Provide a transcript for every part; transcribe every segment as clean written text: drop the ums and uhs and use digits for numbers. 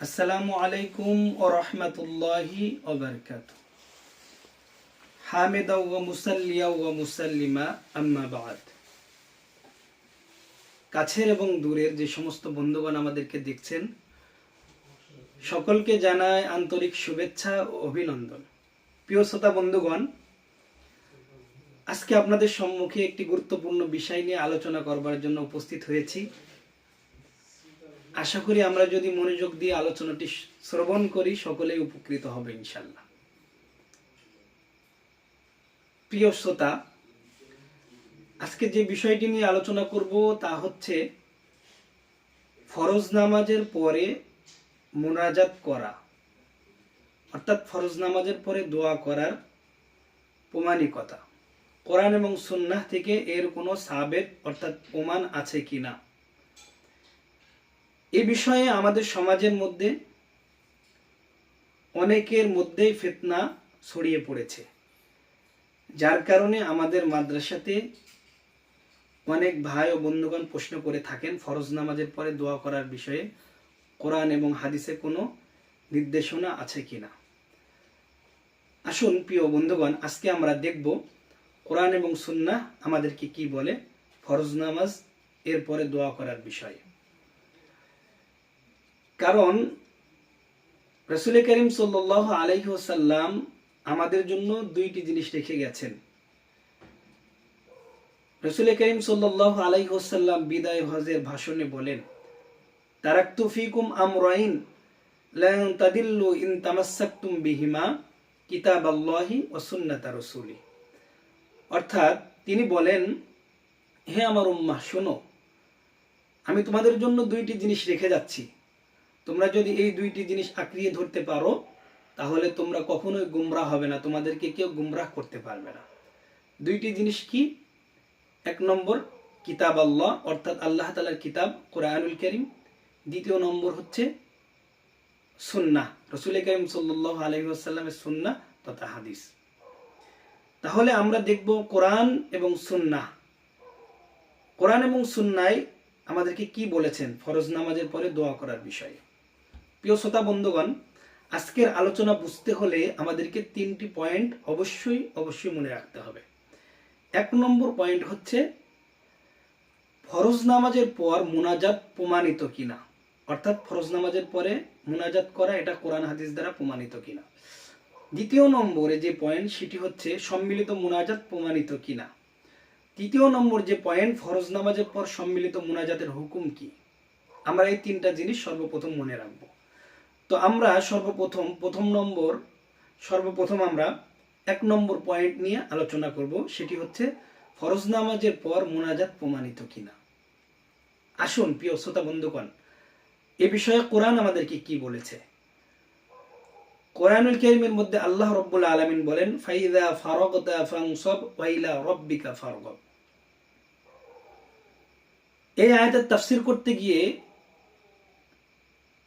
আসসালামু আলাইকুম ওয়া রাহমাতুল্লাহি ওয়া বারাকাতুহু। হামিদা ওয়া মুসাল্লিয়া ওয়া মুসাল্লিমা আম্মা বা'দ। কাছের এবং দূরের যে সমস্ত বন্ধুগণ আমাদেরকে দেখছেন, সকলকে জানাই আন্তরিক শুভেচ্ছা ও অভিনন্দন। প্রিয় শ্রোতা বন্ধুগণ, আজকে আপনাদের সম্মুখে একটি গুরুত্বপূর্ণ বিষয় নিয়ে আলোচনা করবার জন্য উপস্থিত হয়েছি। আশা করি আমরা যদি মনোযোগ দিয়ে আলোচনাটি শ্রবণ করি, সকলেই উপকৃত হবে ইনশাল্লাহ। প্রিয় শ্রোতা, আজকে যে বিষয়টি নিয়ে আলোচনা করব তা হচ্ছে ফরজ নামাজের পরে মুনাজাত করা, অর্থাৎ ফরজ নামাজের পরে দোয়া করার প্রমাণিকতা। কোরআন এবং সুন্নাহ থেকে এর কোনো সাবেত অর্থাৎ প্রমাণ আছে কিনা, এ বিষয়ে আমাদের সমাজের মধ্যে অনেকের মধ্যেই ফিতনা ছড়িয়ে পড়েছে, যার কারণে আমাদের মাদ্রাসাতে অনেক ভাই ও বন্ধুগণ প্রশ্ন করে থাকেন ফরজ নামাজের পরে দোয়া করার বিষয়ে কোরআন এবং হাদিসে কোনো নির্দেশনা আছে কিনা। আসুন প্রিয় বন্ধুগণ, আজকে আমরা দেখব কোরআন এবং সুন্নাহ আমাদেরকে কি বলে ফরজ নামাজ এর পরে দোয়া করার বিষয়ে। কারণ রাসূল করিম সাল্লাল্লাহু আলাইহি ওয়াসাল্লাম আমাদের জন্য দুইটি জিনিস রেখে গেছেন। রাসূল করিম সাল্লাল্লাহু আলাইহি ওয়াসাল্লাম বিদায় হজের ভাষণে বলেন, তারাকতু ফিকুম আমরাইন লা তাদিল্লু ইন তামাসসাকতুম বিহিমা কিতাবাল্লাহি ওয়া সুন্নাতা রাসূলি। অর্থাৎ তিনি বলেন, হে আমার উম্মাহ, শোনো, আমি তোমাদের জন্য দুইটি জিনিস রেখে যাচ্ছি। তোমরা যদি এই দুইটি জিনিস আঁকড়িয়ে ধরতে পারো, তাহলে তোমরা কখনোই গুমরাহ হবে না, তোমাদেরকে কেউ গুমরাহ করতে পারবে না। দুইটি জিনিস কি? এক নম্বর কিতাব আল্লাহ, অর্থাৎ আল্লাহ তাআলার কিতাব কোরআনুল কারীম। দ্বিতীয় নম্বর হচ্ছে সুন্নাহ, রাসূল করিম সাল্লাল্লাহু আলাইহি ওয়াসাল্লামের সুন্নাহ তথা হাদিস। তাহলে আমরা দেখব কোরআন এবং সুন্নাহ, কোরআন এবং সুন্নাহ আমাদেরকে কি বলেছেন ফরজ নামাজের পরে দোয়া করার বিষয়ে। প্রিয় শ্রোতা বন্ধুগণ, আজকের আলোচনা বুঝতে হলে আমাদেরকে তিনটি পয়েন্ট অবশ্যই মনে রাখতে হবে। এক নম্বর পয়েন্ট হচ্ছে ফরজ নামাজের পর মুনাজাত প্রমাণিত কিনা, অর্থাৎ ফরজ নামাজের পরে মুনাজাত করা এটা কোরআন হাদিস দ্বারা প্রমাণিত কিনা। দ্বিতীয় নম্বরে যে পয়েন্ট সেটি হচ্ছে সম্মিলিত মুনাজাত প্রমাণিত কিনা। তৃতীয় নম্বর যে পয়েন্ট, ফরজ নামাজের পর সম্মিলিত মুনাজাতের হুকুম কি। আমরা এই তিনটা জিনিস সর্বপ্রথম মনে রাখবো। তো আমরা সর্বপ্রথম আমরা এক নম্বর পয়েন্ট নিয়ে আলোচনা করব, সেটি হচ্ছে ফরজ নামাজের পর মুনাজাত প্রমাণিত কিনা। আসুন প্রিয় শ্রোতা বন্ধুগণ, এ বিষয়ে কোরআন আমাদেরকে কি বলেছে। কোরআনুল কারীমের মধ্যে আল্লাহ রাব্বুল আলামিন বলেন, ফাইযা ফারাগতা ফানসাব ওয়া ইলা রাব্বিকা ফারগাব। এই আয়াতের তাফসীর করতে গিয়ে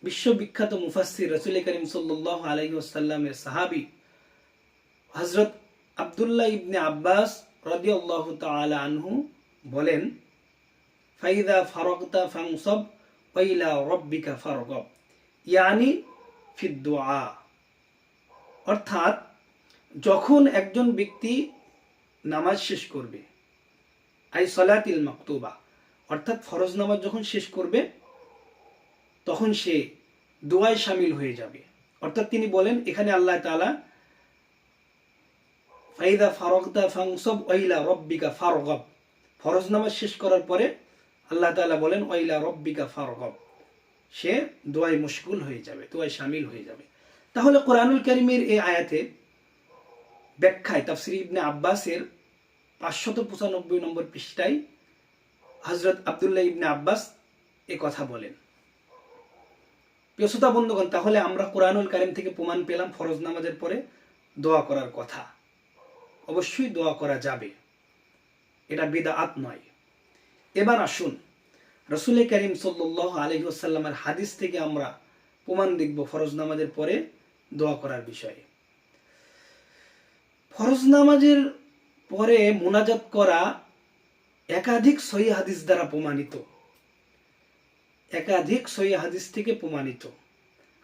বিশ্ববিখ্যাত মুফাসসির রাসূল করিম সাল্লাল্লাহু আলাইহি ওয়াসাল্লামের সাহাবী হযরত আব্দুল্লাহ ইবনে আব্বাস রাদিয়াল্লাহু তাআলা আনহু বলেন, ফাইযা ফারাগতা ফানসাব ওয়া ইলা রাব্বিকা ফারগাব, ইয়ানি ফিদ দুআ। অর্থাৎ যখন একজন ব্যক্তি নামাজ শেষ করবে, আই সালাতিল মাকতুবা, অর্থাৎ ফরজ নামাজ যখন শেষ করবে তখন সে দোয়ায় শামিল হয়ে যাবে। অর্থাৎ তিনি বলেন, এখানে আল্লাহ তাআলা ফাইদা ফারাগতা ফানসাব ওয়া ইলা রাব্বিকা ফারগাব, ফরজ নামাজ শেষ করার পরে আল্লাহ তাআলা বলেন ওয়া ইলা রাব্বিকা ফারগাব, সে দোয়ায় মশগুল হয়ে যাবে, দোয়ায় শামিল হয়ে যাবে। তাহলে কোরআনুল কারীমের এই আয়াতে ব্যাখ্যায় তাফসীর ইবনে আব্বাসের 595 নম্বর পৃষ্ঠায় হযরত আব্দুল্লাহ ইবনে আব্বাস এ কথা বলেন। প্রিয় শ্রোতা বন্ধুগণ, তাহলে আমরা কোরআনুল কারীম থেকে প্রমাণ পেলাম ফরজ নামাজের পরে দোয়া করার কথা। অবশ্যই দোয়া করা যাবে, এটা বিদআত নয়। এবার আসুন রাসূল করিম সাল্লাল্লাহু আলাইহি ওয়াসাল্লামের হাদিস থেকে আমরা প্রমাণ দেখব ফরজ নামাজের পরে দোয়া করার বিষয়ে। ফরজ নামাজের পরে মুনাজাত করা একাধিক সহিহ হাদিস দ্বারা প্রমাণিত, একাধিক সহিহ হাদিস থেকে প্রমাণিত।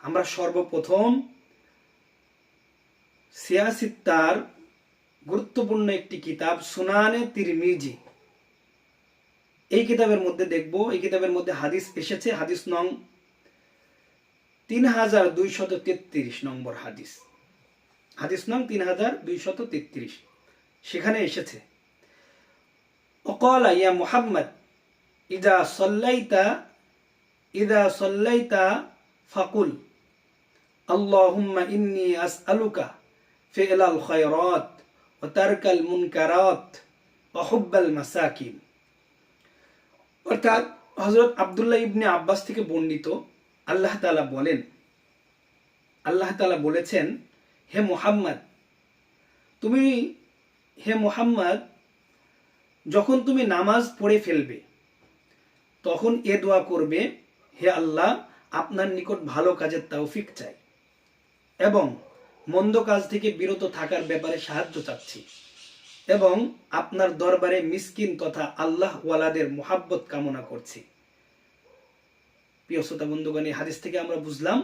আমরা সর্বপ্রথম সিয়াসিত্তার গুরুত্বপূর্ণ একটি কিতাব সুনানে তিরমিজি, এই কিতাবের মধ্যে দেখব, এই কিতাবের মধ্যে হাদিস এসেছে, হাদিস নং 3233 নম্বর হাদিস, হাদিস নং 3233। সেখানে এসেছে ওয়াকালা ইয়া মুহাম্মদ ইযা সাল্লাইতা ফাকুল আল্লাহুম্মা ইন্নী আসআলুকা ফি'লাল খায়রাত ওয়া তারকাল মুনকারাত ওয়া হুব্বাল মাসাকিন। অর্থাৎ হযরত আব্দুল্লাহ ইবনে আব্বাস থেকে বর্ণিত, আল্লাহ তাআলা বলেন, আল্লাহ তাআলা বলেছেন, হে মুহাম্মদ যখন তুমি নামাজ পড়ে ফেলবে তখন এ দোয়া করবে, হে আল্লাহ, আপনার নিকট ভালো কাজের তৌফিক চাই এবং মন্দ কাজ থেকে বিরত থাকার ব্যাপারে সাহায্য চাচ্ছি এবং আপনার দরবারে মিসকিন তথা আল্লাহ ওয়ালাদের মুহাব্বত কামনা করছি। প্রিয় শ্রোতা বন্ধুগণ, এই হাদিস থেকে আমরা বুঝলাম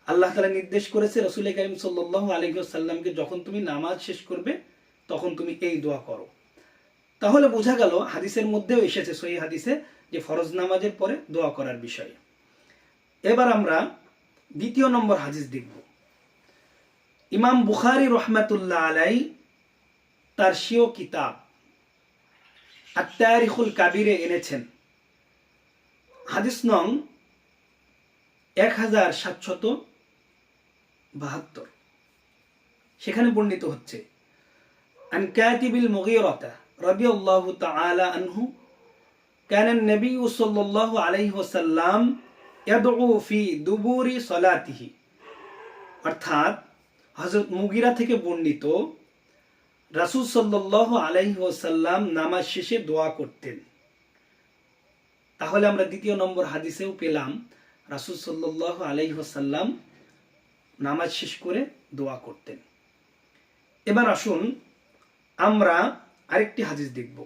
আল্লাহ তাআলা নির্দেশ করেছে রাসূল কারীম সাল্লাল্লাহু আলাইহি ওয়াসাল্লামকে যখন তুমি নামাজ শেষ করবে তখন তুমি এই দোয়া করো। তাহলে বোঝা গেল হাদিসের মধ্যেও এসেছে, সহিহ হাদিসে, যে ফরজ নামাজের পরে দোয়া করার বিষয়ে। এবার আমরা দ্বিতীয় নম্বর হাদিস দেখব। ইমাম বুখারী রাহমাতুল্লাহ আলাইহি তার স্বীয় কিতাব আত-তারিখুল কাবীরে এনেছেন হাদিস নং 1772। সেখানে বর্ণিত হচ্ছে, আন কাতিবিল মুগীরাতা রাদিয়াল্লাহু তাআলা আনহু কানা নবী সাল্লাল্লাহু আলাইহি ওয়াসাল্লাম ইয়াদউ ফি দুবুরি সালাতিহি। অর্থাৎ হযরত মুগীরা থেকে বর্ণিত, রাসূল সাল্লাল্লাহু আলাইহি ওয়াসাল্লাম নামাজ শেষে দোয়া করতেন। তাহলে আমরা দ্বিতীয় নম্বর হাদিসেও পেলাম রাসূল সাল্লাল্লাহু আলাইহি ওয়াসাল্লাম নামাজ শেষ করে দোয়া করতেন। এবার আসুন আমরা আরেকটি হাদিস দেখব।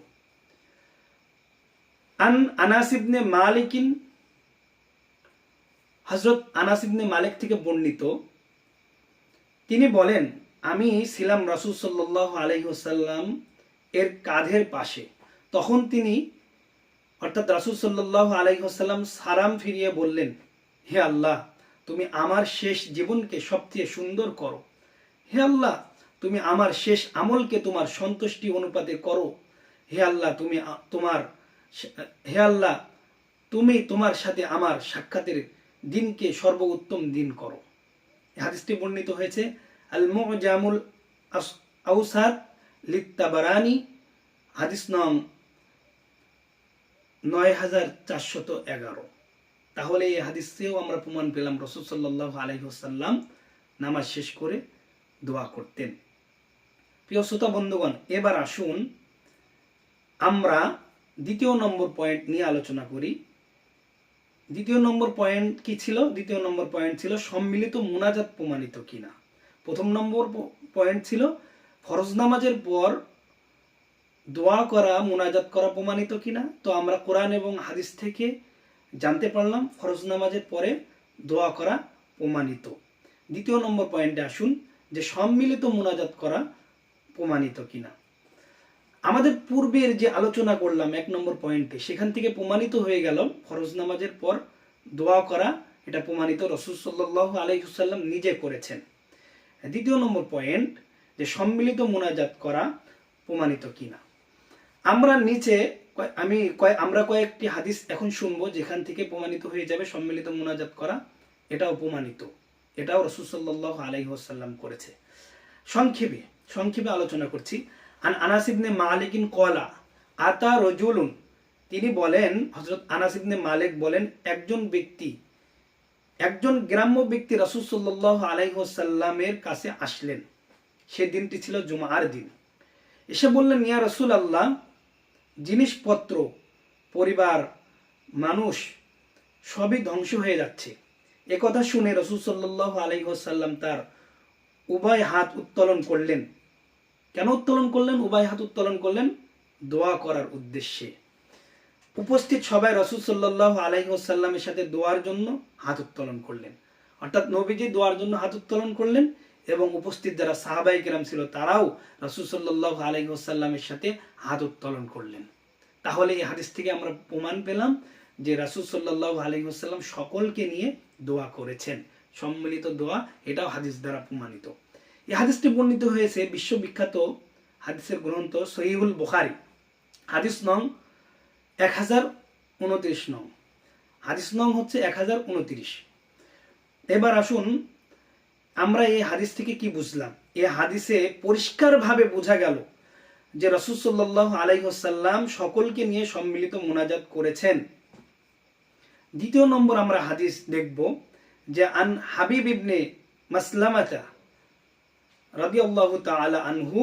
আনাস ইবনে মালিক, হযরত আনাস ইবনে মালিক থেকে বর্ণিত, তিনি বলেন, আমি ছিলাম রাসূল সাল্লাল্লাহু আলাইহি ওয়াসাল্লাম এর কাঁধের পাশে। তখন তিনি, অর্থাৎ রাসূল সাল্লাল্লাহু আলাইহি ওয়াসাল্লাম সালাম ফিরিয়ে বললেন, হে আল্লাহ, তুমি আমার শেষ জীবনকে সবচেয়ে সুন্দর করো। হে আল্লাহ, তুমি আমার শেষ আমলকে তোমার সন্তুষ্টি অনুপাতে করো। হে আল্লাহ, তুমি তোমার সাথে আমার সাক্ষাতের দিনকে সর্বোত্তম দিন করো। এই হাদিসটি বর্ণিত হয়েছে আল মুজামুল আওসাত লিত-তাবারানি, হাদিস নং 9411। তাহলে এই হাদিসেও আমরা প্রমাণ পেলাম রাসূল সাল্লাল্লাহু আলাইহি ওয়াসাল্লাম নামাজ শেষ করে দোয়া করতেন। প্রিয় শ্রোতা বন্ধুগণ, এবার আসুন আমরা দ্বিতীয় নম্বর পয়েন্ট নিয়ে আলোচনা করি। দ্বিতীয় নম্বর পয়েন্ট কি ছিল? দ্বিতীয় নম্বর পয়েন্ট ছিল সম্মিলিত মুনাজাত প্রমাণিত কিনা। প্রথম নম্বর পয়েন্ট ছিল ফরজ নামাজের পর দোয়া করা, মুনাজাত করা প্রমাণিত কিনা। তো আমরা কোরআন এবং হাদিস থেকে জানতে পারলাম ফরজ নামাজের পরে দোয়া করা প্রমাণিত। দ্বিতীয় নম্বর পয়েন্টে আসুন যে সম্মিলিত মুনাজাত করা প্রমাণিত কিনা। আমাদের পূর্বের যে আলোচনা করলাম এক নম্বর পয়েন্টে, সেখান থেকে প্রমাণিত হয়ে গেল ফরজ নামাজের পর দোয়া করা, এটা প্রমাণিত, রাসূল সাল্লাল্লাহু আলাইহি ওয়াসাল্লাম নিজে করেছেন। দ্বিতীয় নম্বর পয়েন্ট যে সম্মিলিত মুনাজাত করা প্রমাণিত কিনা। আমরা নিচে আমরা কয়েকটি হাদিস এখন শুনবো যেখান থেকে প্রমাণিত হয়ে যাবে সম্মিলিত মুনাজাত করা এটাও প্রমাণিত, এটাও রাসূল সাল্লাল্লাহু আলাইহি ওয়াসাল্লাম করেছে। সংক্ষেপে আলোচনা করছি। আন আনাস ইবনে মালিক ক্বালা আতা রাজুলুন, তিনি বলেন, হযরত আনাস ইবনে মালিক বলেন, একজন গ্রাম্য ব্যক্তি রাসূল সাল্লাল্লাহু আলাইহি ওয়াসাল্লামের কাছে আসলেন। সে দিনটি ছিল জুমার দিন। এসে বললেন, ইয়া রাসূলুল্লাহ, জিনিসপত্র, পরিবার, মানুষ সবই ধ্বংস হয়ে যাচ্ছে। একথা শুনে রাসূল সাল্লাল্লাহু আলাইহি ওয়াসাল্লাম তার উভয় হাত উত্তোলন করলেন। কেন উত্তোলন করলেন? উভয় হাত উত্তোলন করলেন দোয়া করার উদ্দেশ্যে। উপস্থিত সবাই রাসূল সাল্লাল্লাহু আলাইহি ওয়াসাল্লামের সাথে দোয়ার জন্য হাত উত্তোলন করলেন। অর্থাৎ নবীজি দোয়ার জন্য হাত উত্তোলন করলেন এবং উপস্থিত যারা সাহাবায়ে কেরাম ছিল তারাও রাসূল সাল্লাল্লাহু আলাইহি ওয়াসাল্লামের সাথে হাত উত্তোলন করলেন। তাহলে এই হাদিস থেকে আমরা প্রমাণ পেলাম যে রাসূল সাল্লাল্লাহু আলাইহি ওয়াসাল্লাম সকলকে নিয়ে দোয়া করেছেন, সম্মিলিত দোয়া, এটাও হাদিস দ্বারা প্রমাণিত। এই হাদিসটি বর্ণিত হয়েছে বিশ্ববিখ্যাত হাদিসের গ্রন্থ সহিহুল বুখারী, হাদিস নং 1029 নং, হাদিস নং হচ্ছে 1029। এবার আসুন আমরা এই হাদিস থেকে কি বুঝলাম। এই হাদিসে পরিষ্কারভাবে বোঝা গেল যে রাসূল সাল্লাল্লাহু আলাইহি ওয়াসাল্লাম সকলকে নিয়ে সম্মিলিত মুনাজাত করেছেন। দ্বিতীয় নম্বর আমরা হাদিস দেখব যে আন হাবিব ইবনে মাসলামাতা রাদিয়াল্লাহু তাআলা আনহু,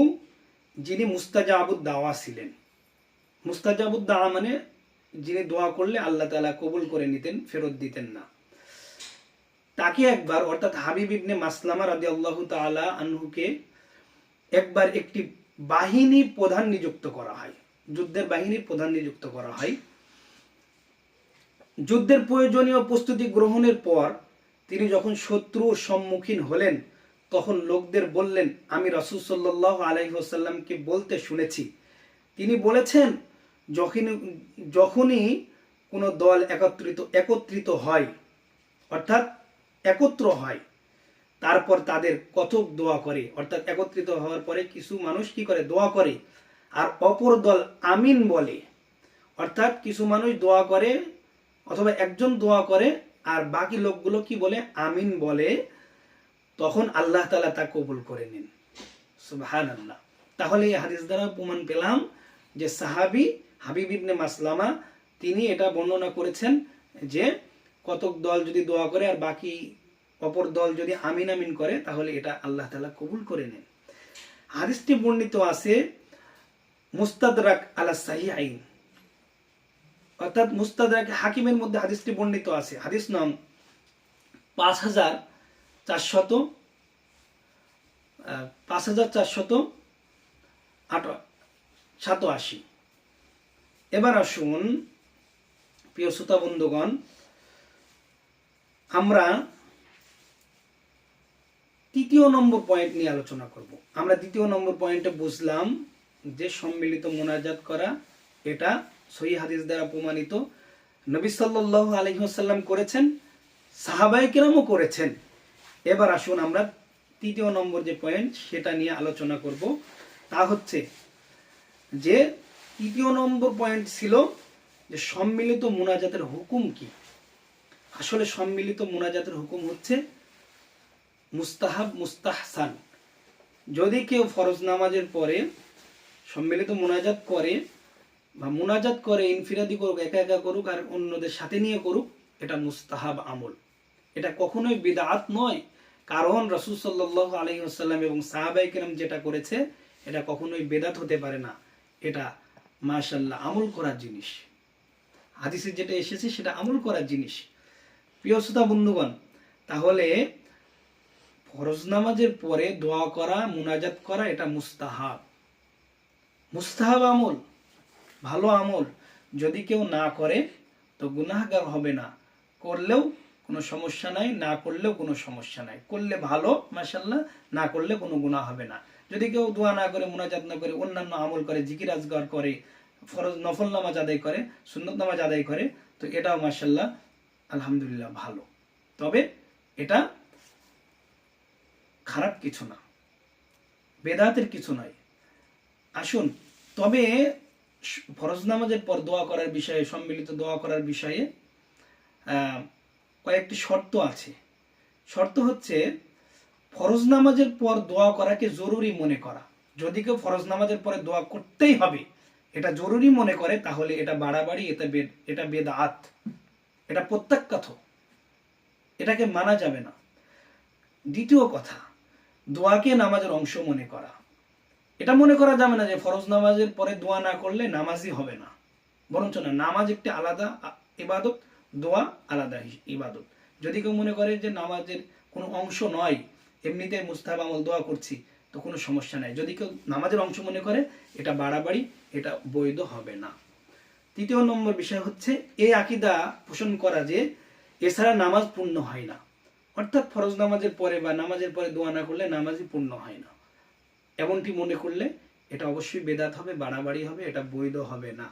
যিনি মুস্তাজাবুদ দাওয়া ছিলেন। মুস্তাজাবুদ দাওয়া মানে যিনি দোয়া করলে আল্লাহ তাআলা কবুল করে নিতেন, ফেরত দিতেন না। তাকে একবার, অর্থাৎ হাবিব ইবনে মাসলামা রাদিয়াল্লাহু তাআলা আনহুকে একবার একটি বাহিনী প্রধান নিযুক্ত করা হয়, যুদ্ধের বাহিনীর প্রধান নিযুক্ত করা হয়। যুদ্ধের প্রয়োজনীয় প্রস্তুতি গ্রহণের পর তিনি যখন শত্রুর সম্মুখীন হলেন তখন লোকদের বললেন, আমি রাসূল সাল্লাল্লাহু আলাইহি ওয়াসাল্লামকে বলতে শুনেছি, তিনি বলেছেন যখনই কোনো দল একত্রিত হয়, অর্থাৎ একত্র হয়, তারপর তাদের কথক দোয়া করে, অর্থাৎ একত্রিত হওয়ার পরে কিছু মানুষ কি করে, দোয়া করে, আর অপর দল আমিন বলে। অর্থাৎ কিছু মানুষ দোয়া করে অথবা একজন দোয়া করে আর বাকি লোকগুলো কি বলে, আমিন বলে, তখন আল্লাহ তাআলা তা কবুল করে নেন। সুবহানাল্লাহ। তাহলে এই হাদিস দ্বারা প্রমাণ পেলাম যে সাহাবী হাবিব ইবনে মাসলামা তিনি এটা বর্ণনা করেছেন যে কতক দল যদি দোয়া করে আর বাকি অপর দল যদি আমিন আমিন করে তাহলে এটা আল্লাহ তাআলা কবুল করে নেন। হাদিসটি বর্ণিত আছে মুস্তাদরাক আলা সাহিহাইন, অর্থাৎ মুস্তাদরাক হাকিমের মধ্যে হাদিসটি বর্ণিত আছে। হাদিস নাম 5487। এবার আসুন প্রিয় শ্রোতা বন্ধুগণ, আমরা তৃতীয় নম্বর পয়েন্ট নিয়ে আলোচনা করব। আমরা দ্বিতীয় নম্বর পয়েন্টে বুঝলাম যে সম্মিলিত মুনাজাত করা এটা সহিহ হাদিস দ্বারা প্রমাণিত, নবী সাল্লাল্লাহু আলাইহি ওয়াসাল্লাম করেছেন, সাহাবায়ে কেরামও করেছেন। এবার আসুন আমরা তৃতীয় নম্বর যে পয়েন্ট সেটা নিয়ে আলোচনা করব। তা হচ্ছে যে তৃতীয় নম্বর পয়েন্ট ছিল যে সম্মিলিত মুনাজাতের হুকুম কি। আসলে সম্মিলিত মুনাজাতের হুকুম হচ্ছে মুস্তাহাব, মুস্তাহসান। যদি কেউ ফরজ নামাজের পরে সম্মিলিত মুনাজাত করে বা মুনাজাত করে ইনফিরাদি করুক, একা একা করুক আর অন্যদের সাথে নিয়ে করুক, এটা মুস্তাহাব আমল, এটা কখনোই বিদআত নয়। কারণ রাসূল সাল্লাল্লাহু আলাইহি ওয়াসাল্লাম এবং সাহাবায়ে কেরাম যেটা করেছে এটা কখনোই বেদাত হতে পারে না, এটা মাশাআল্লাহ আমল করার জিনিস। হাদিসে যেটা এসেছে সেটা আমল করার জিনিস। প্রিয় শ্রোতা বন্ধুগণ, তাহলে ফরজ নামাজের পরে দোয়া করা, মুনাজাত করা এটা মুস্তাহাব, মুস্তাহাব আমল, ভালো আমল। যদি কেউ না করে তো গুনাহগার হবে না, করলেও কোনো সমস্যা নাই, না করলেও কোনো সমস্যা নাই। করলে ভালো মাশাআল্লাহ, না করলে কোনো গুনাহ হবে না। যদি কেউ দোয়া না করে, মুনাজাত না করে, অন্যান্য আমল করে, জিকির আজগার করে, ফরজ নফল নামাজ আদায় করে, সুন্নত নামাজ আদায় করে, তো এটাও মাশাআল্লাহ আলহামদুলিল্লাহ ভালো। তবে এটা খারাপ কিছু না, বেদাতের কিছু নয়। আসুন তবে ফরজ নামাজের পর দোয়া করার বিষয়ে, সম্মিলিত দোয়া করার বিষয়ে কয়েকটি শর্ত আছে। শর্ত হচ্ছে ফরজ নামাজের পর দোয়া করাকে জরুরি মনে করা। যদি কেউ ফরজ নামাজের পরে দোয়া করতেই হবে এটা জরুরি মনে করে তাহলে এটা বাড়াবাড়ি, এটা বেদাত, এটা প্রত্যাখ্যাত, এটাকে মানা যাবে না। দ্বিতীয় কথা, দোয়াকে নামাজের অংশ মনে করা। এটা মনে করা যাবে না যে ফরজ নামাজের পরে দোয়া না করলে নামাজই হবে না, বরঞ্চ না, নামাজ একটি আলাদা ইবাদত, দোয়া আলাদা ইবাদত। যদি কেউ মনে করে যে নামাজের কোনো অংশ নয়, এমনিতে মুস্তাহাব আমল দোয়া করছি, তো কোনো সমস্যা নাই। যদি কেউ নামাজের অংশ মনে করে এটা বাড়াবাড়ি, এটা বৈধ হবে না। তৃতীয় নম্বর বিষয় হচ্ছে এই আকীদা পোষণ করা যে এছাড়া নামাজ পূর্ণ হয় না, অর্থাৎ ফরজ নামাজের পরে বা নামাজের পরে দোয়া না করলে নামাজই পূর্ণ হয় না, এমনটি মনে করলে এটা অবশ্যই বেদাত হবে, বাড়াবাড়ি হবে, এটা বৈধ হবে না।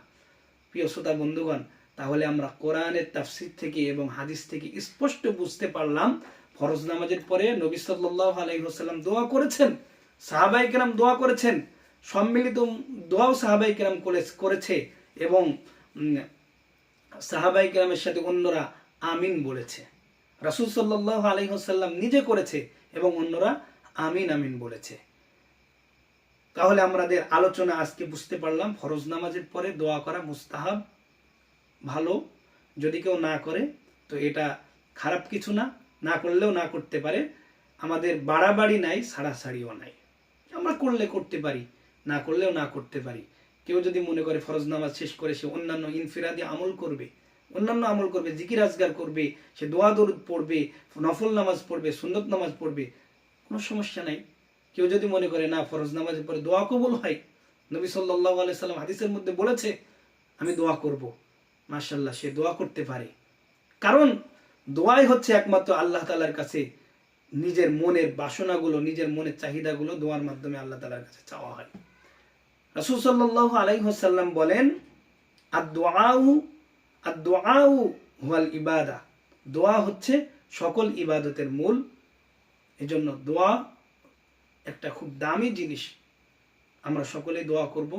প্রিয় শ্রোতা বন্ধুগণ, তাহলে আমরা কোরআনের তাফসীর থেকে এবং হাদিস থেকে স্পষ্ট বুঝতে পারলাম ফরজ নামাজের পরে নবী সাল্লাল্লাহু আলাইহি ওয়াসাল্লাম দোয়া করেছেন, সাহাবায়ে কেরাম দোয়া করেছেন, সম্মিলিত দোয়াও সাহাবায়ে কেরাম করেছে এবং সাহাবায়ে কেরামের সাথে অন্যরা আমিন বলেছে। রাসূল সাল্লাল্লাহু আলাইহি ওয়াসাল্লাম নিজে করেছে এবং অন্যরা আমিন আমিন বলেছে। তাহলে আমাদের আলোচনা আজকে বুঝতে পারলাম ফরজ নামাজের পরে দোয়া করা মুস্তাহাব, ভালো। যদি কেউ না করে তো এটা খারাপ কিছু না, না করলেও না করতে পারে। আমাদের বাড়াবাড়ি নাই, ছাড়াছাড়িও নাই, আমরা করলে করতে পারি, না করলেও না করতে পারি। কেউ যদি মনে করে ফরজ নামাজ শেষ করে সে অন্যান্য ইনফিরাদি আমল করবে, অন্যান্য আমল করবে, জিকির আজগার করবে, সে দোয়া দরুদ পড়বে, নফল নামাজ পড়বে, সুন্নত নামাজ পড়বে, কোনো সমস্যা নাই। কেউ যদি মনে করে না ফরজ নামাজের পরে দোয়া কবুল হয়, নবী সাল্লাল্লাহু আলাইহি সাল্লাম হাদিসের মধ্যে বলেছে আমি দোয়া করব, মাশাআল্লাহ, সে দোয়া করতে পারে। কারণ দোয়াই হচ্ছে একমাত্র আল্লাহ তাআলার কাছে নিজের মনের বাসনাগুলো, নিজের মনের চাহিদাগুলো দোয়ার মাধ্যমে আল্লাহ তাআলার কাছে চাওয়া হয়। রাসূল সাল্লাল্লাহু আলাইহি ওয়াসাল্লাম বলেন আদ-দুআউ হুয়াল ইবাদা, দোয়া হচ্ছে সকল ইবাদতের মূল। এজন্য দোয়া একটা খুব দামি জিনিস, আমরা সকলেই দোয়া করব।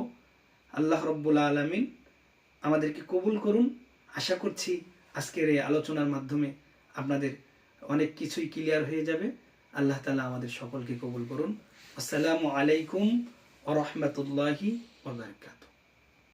আল্লাহ রাব্বুল আলামিন আমাদেরকে কবুল করুন। আশা করছি আজকের এই আলোচনার মাধ্যমে আপনাদের অনেক কিছুই ক্লিয়ার হয়ে যাবে। আল্লাহ তাআলা আমাদের সকলকে কবুল করুন। আসসালামু আলাইকুম ওয়া রাহমাতুল্লাহি ওয়া বারাকাতুহু।